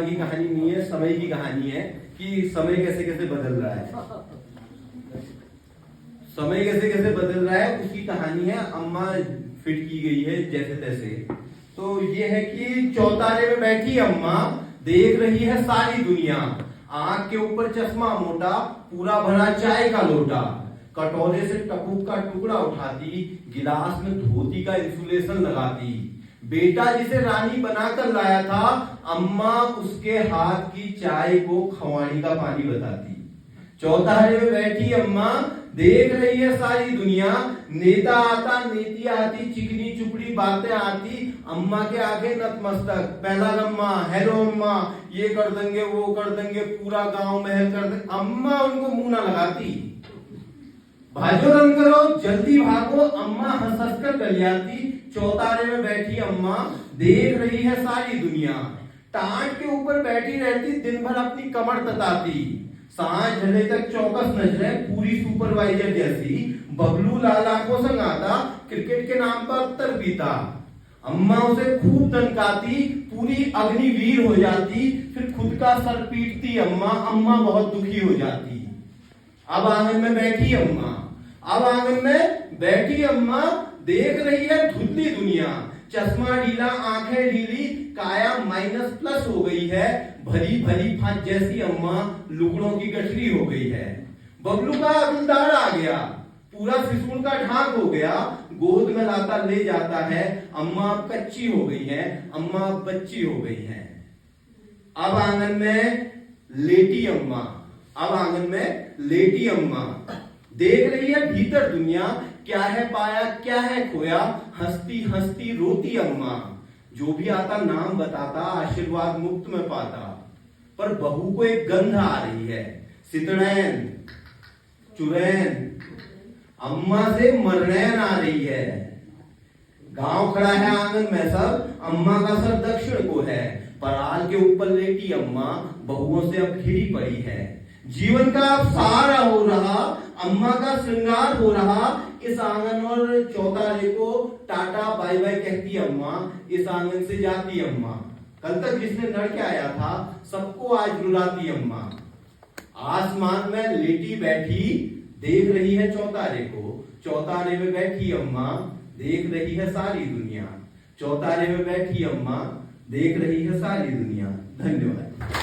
की कहानी नहीं है, समय की कहानी है कि समय कैसे कैसे बदल रहा है। समय कैसे कैसे बदल रहा है उसकी कहानी है। अम्मा फिट की गई है जैसे तैसे। तो ये है कि चौतारे में बैठी अम्मा देख रही है सारी दुनिया। आंख के ऊपर चश्मा मोटा, पूरा भरा चाय का लोटा, कटोरे से टपूक का टुकड़ा उठाती, गिलास में धोती का इंसुलेशन लगाती। बेटा जिसे रानी बनाकर लाया था, अम्मा उसके हाथ की चाय को खवानी का पानी बताती। चौतारे में बैठी अम्मा देख रही है सारी दुनिया। नेता आता, नेती आती, चिकनी चुपड़ी बातें आती, अम्मा के आगे नतमस्तक। पहला लम्मा, हेलो अम्मा, ये कर देंगे वो कर देंगे, पूरा गांव महल कर देंगे। अम्मा उनको मुंह ना लगाती। भाजो रन करो, जल्दी भागो, अम्मा हंस हंस कर गलियाती। चौतारे में बैठी अम्मा देख रही है सारी दुनिया। टाट के ऊपर बैठी रहती, दिन भर अपनी कमर तताती। सांझ ढले तक चौकस नजरें, पूरी सुपरवाइजर जैसी। बबलू लाल आंखों संग आता, क्रिकेट के नाम पर अख्तर पीता। अम्मा उसे खूब दनकाती, पूरी अग्निवीर हो जाती, फिर खुद का सर पीटती। अम्मा बहुत दुखी हो जाती। अब आंगन में बैठी अम्मा, अब आंगन में बैठी अम्मा देख रही है धुंधली दुनिया। चश्मा ढीला, आंखें ढीली, काया -+ हो गई है। भरी भरी फांच जैसी अम्मा लुगड़ों की गठरी हो गई है। बबलू का अकलदार आ गया, पूरा फिसूल का ढाक हो गया। गोद में लाता ले जाता है। अम्मा अब कच्ची हो गई है, अम्मा अब बच्ची हो गई है। अब आंगन में लेटी अम्मा, अब आंगन में लेटी अम्मा देख रही है भीतर दुनिया। क्या है पाया, क्या है खोया, हंसती हंसती रोती अम्मा। जो भी आता नाम बताता, आशीर्वाद मुफ्त में पाता। पर बहू को एक गंध आ रही है, सितड़ैन, चुड़ैन। अम्मा से मरनैन आ रही है। गांव खड़ा है आंगन में सब, अम्मा का सर दक्षिण को है। पराल के ऊपर लेटी अम्मा बहुओं से अब घिरी पड़ी है। जीवन का अब सहारा हो रहा, अम्मा का श्रृंगार हो रहा। इस आंगन और चौतारे को टाटा बाय बाय कहती अम्मा, इस आंगन से जाती अम्मा। कल तक जिसने लड़ के आया था, सबको आज रुलाती अम्मा। आसमान में लेटी बैठी देख रही है चौतारे को। चौतारे में बैठी अम्मा देख रही है सारी दुनिया। चौतारे में बैठी अम्मा देख रही है सारी दुनिया। धन्यवाद।